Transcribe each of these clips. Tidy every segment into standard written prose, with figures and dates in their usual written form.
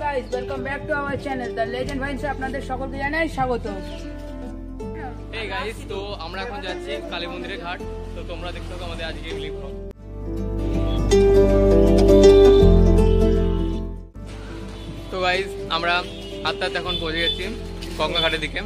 Guys, welcome back to our channel the legend ভাইন্সে আপনাদের সকলকে জানাই স্বাগত। এই গাইস, তো আমরা এখন যাচ্ছি কালী মন্দিরের ঘাট। তো তোমরা দেখতে থাকো আমাদের আজকে ক্লিপ। তো গাইস, আমরা হাতে হাতে এখন পৌঁছে গেছি গঙ্গা ঘাটের দিকে।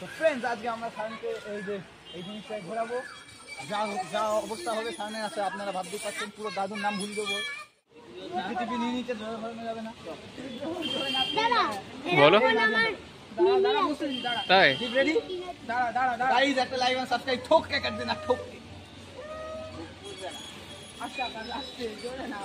তো ফ্রেন্ডস, আজকে আমরা সায়নকে এই জিনিসটায় ঘোরাবো। যা অবস্থা হবে সায়নের আছে আপনারা ভাবতেই পারছেন। পুরো দাদুর নাম ভুল দেবো, টিভি নিয়ে নিচে ধরানো যাবে না। বলো তাই রেডি? গাইস, একটা লাইক আর সাবস্ক্রাইব ঠোক কে কাট দেনা, ঠোক। আচ্ছা আস্তে জোরে না।